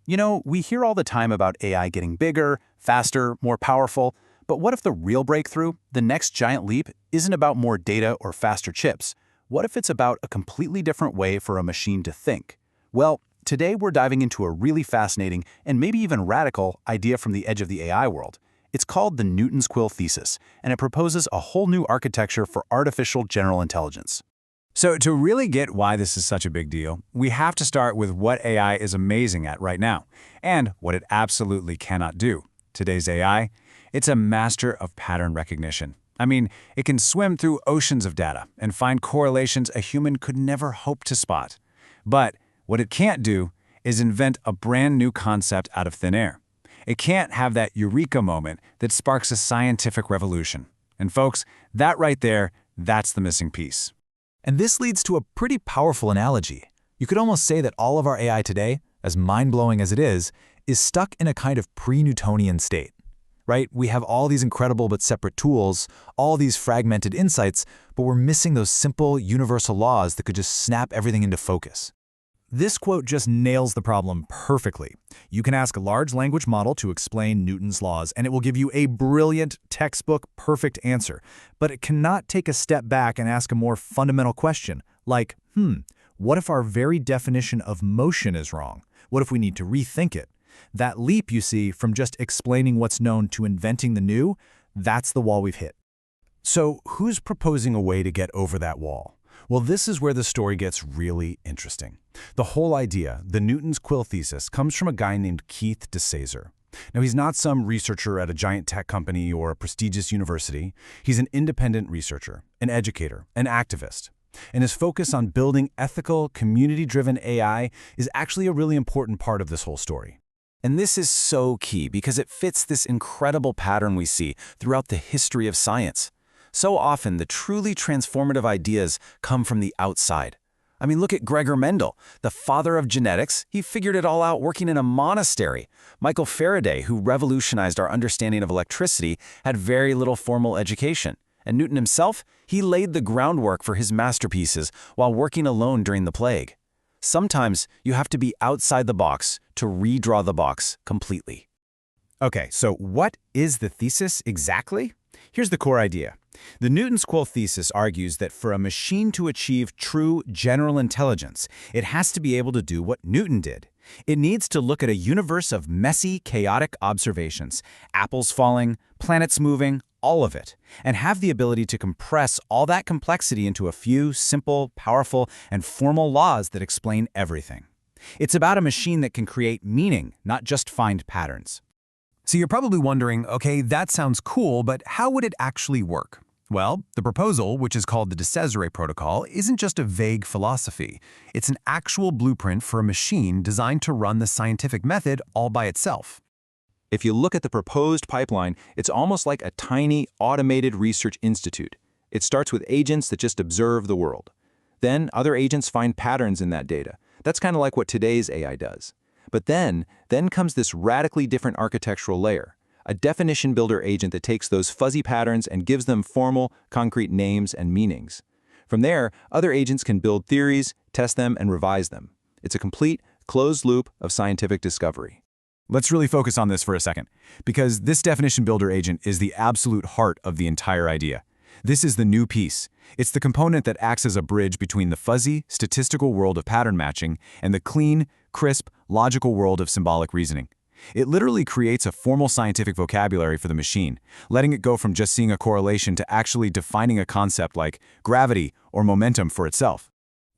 You know, we hear all the time about AI getting bigger, faster, more powerful, but what if the real breakthrough, the next giant leap, isn't about more data or faster chips? What if it's about a completely different way for a machine to think? Well, today we're diving into a really fascinating and maybe even radical idea from the edge of the AI world. It's called the Newton's Quill thesis, and it proposes a whole new architecture for artificial general intelligence. So to really get why this is such a big deal, we have to start with what AI is amazing at right now, and what it absolutely cannot do. Today's AI, it's a master of pattern recognition. I mean, it can swim through oceans of data and find correlations a human could never hope to spot. But what it can't do is invent a brand new concept out of thin air. It can't have that eureka moment that sparks a scientific revolution. And folks, that right there, that's the missing piece. And this leads to a pretty powerful analogy. You could almost say that all of our AI today, as mind-blowing as it is stuck in a kind of pre-Newtonian state. Right? We have all these incredible but separate tools, all these fragmented insights, but we're missing those simple, universal laws that could just snap everything into focus. This quote just nails the problem perfectly. You can ask a large language model to explain Newton's laws, and it will give you a brilliant, textbook, perfect answer. But it cannot take a step back and ask a more fundamental question, like, what if our very definition of motion is wrong? What if we need to rethink it? That leap, you see, from just explaining what's known to inventing the new, that's the wall we've hit. So who's proposing a way to get over that wall? Well, this is where the story gets really interesting. The whole idea, the Newton's Quill thesis, comes from a guy named Keith De Cesare. Now, he's not some researcher at a giant tech company or a prestigious university. He's an independent researcher, an educator, an activist. And his focus on building ethical, community-driven AI is actually a really important part of this whole story. And this is so key because it fits this incredible pattern we see throughout the history of science. So often, the truly transformative ideas come from the outside. I mean, look at Gregor Mendel, the father of genetics. He figured it all out working in a monastery. Michael Faraday, who revolutionized our understanding of electricity, had very little formal education. And Newton himself, he laid the groundwork for his masterpieces while working alone during the plague. Sometimes you have to be outside the box to redraw the box completely. Okay, so what is the thesis exactly? Here's the core idea. The Newton's Quill thesis argues that for a machine to achieve true general intelligence, it has to be able to do what Newton did. It needs to look at a universe of messy, chaotic observations, apples falling, planets moving, all of it, and have the ability to compress all that complexity into a few simple, powerful, and formal laws that explain everything. It's about a machine that can create meaning, not just find patterns. So you're probably wondering, okay, that sounds cool, but how would it actually work? Well, the proposal, which is called the De Cesare Protocol, isn't just a vague philosophy. It's an actual blueprint for a machine designed to run the scientific method all by itself. If you look at the proposed pipeline, it's almost like a tiny, automated research institute. It starts with agents that just observe the world. Then other agents find patterns in that data. That's kind of like what today's AI does. But then comes this radically different architectural layer, a definition builder agent that takes those fuzzy patterns and gives them formal, concrete names and meanings. From there, other agents can build theories, test them, and revise them. It's a complete, closed loop of scientific discovery. Let's really focus on this for a second, because this definition builder agent is the absolute heart of the entire idea. This is the new piece. It's the component that acts as a bridge between the fuzzy, statistical world of pattern matching and the clean, crisp, logical world of symbolic reasoning. It literally creates a formal scientific vocabulary for the machine, letting it go from just seeing a correlation to actually defining a concept like gravity or momentum for itself.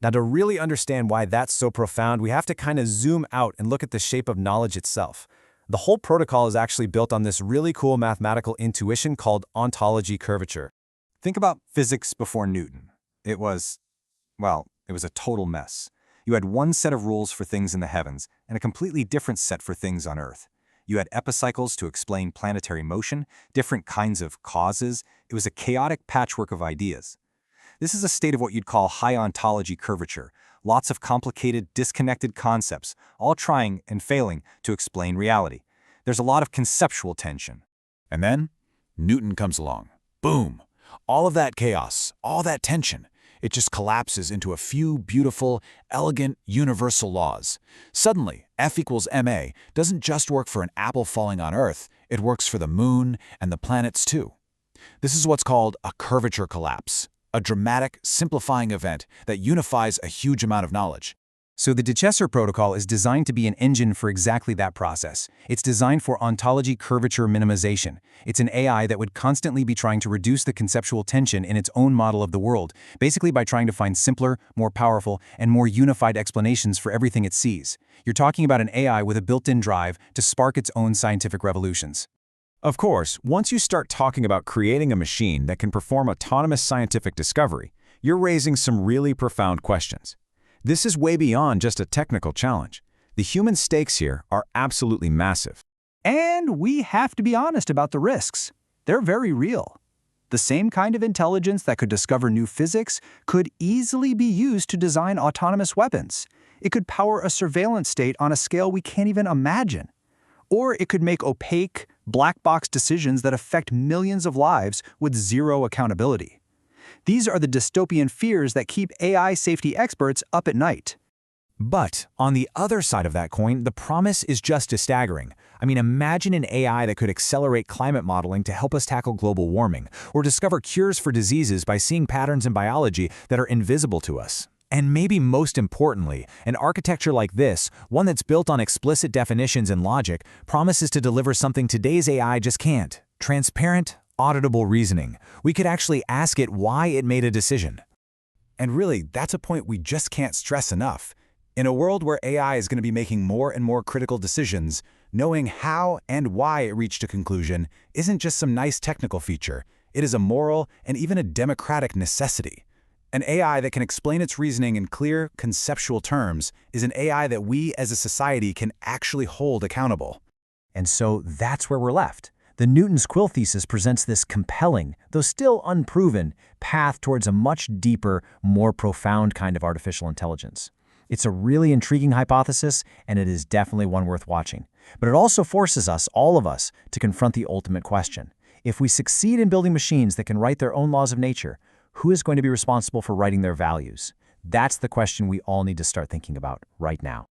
Now, to really understand why that's so profound, we have to kind of zoom out and look at the shape of knowledge itself. The whole protocol is actually built on this really cool mathematical intuition called ontology curvature. Think about physics before Newton. It was a total mess. You had one set of rules for things in the heavens and a completely different set for things on Earth. You had epicycles to explain planetary motion, different kinds of causes. It was a chaotic patchwork of ideas. This is a state of what you'd call high ontology curvature, lots of complicated, disconnected concepts, all trying and failing to explain reality. There's a lot of conceptual tension. And then Newton comes along. Boom! All of that chaos, all that tension, It just collapses into a few beautiful, elegant, universal laws. Suddenly, F equals ma doesn't just work for an apple falling on Earth, it works for the moon and the planets too. This is what's called a curvature collapse, a dramatic, simplifying event that unifies a huge amount of knowledge. So the De Cesare Protocol is designed to be an engine for exactly that process. It's designed for ontology curvature minimization. It's an AI that would constantly be trying to reduce the conceptual tension in its own model of the world, basically by trying to find simpler, more powerful, and more unified explanations for everything it sees. You're talking about an AI with a built-in drive to spark its own scientific revolutions. Of course, once you start talking about creating a machine that can perform autonomous scientific discovery, you're raising some really profound questions. This is way beyond just a technical challenge. The human stakes here are absolutely massive. And we have to be honest about the risks. They're very real. The same kind of intelligence that could discover new physics could easily be used to design autonomous weapons. It could power a surveillance state on a scale we can't even imagine. Or it could make opaque, black box decisions that affect millions of lives with zero accountability. These are the dystopian fears that keep AI safety experts up at night. But on the other side of that coin, the promise is just as staggering. I mean, imagine an AI that could accelerate climate modeling to help us tackle global warming, or discover cures for diseases by seeing patterns in biology that are invisible to us. And maybe most importantly, an architecture like this, one that's built on explicit definitions and logic, promises to deliver something today's AI just can't: transparent, auditable reasoning. We could actually ask it why it made a decision. And really, that's a point we just can't stress enough. In a world where AI is going to be making more and more critical decisions, knowing how and why it reached a conclusion isn't just some nice technical feature. It is a moral and even a democratic necessity. An AI that can explain its reasoning in clear, conceptual terms is an AI that we as a society can actually hold accountable. And so that's where we're left. The Newton's Quill thesis presents this compelling, though still unproven, path towards a much deeper, more profound kind of artificial intelligence. It's a really intriguing hypothesis, and it is definitely one worth watching. But it also forces us, all of us, to confront the ultimate question. If we succeed in building machines that can write their own laws of nature, who is going to be responsible for writing their values? That's the question we all need to start thinking about right now.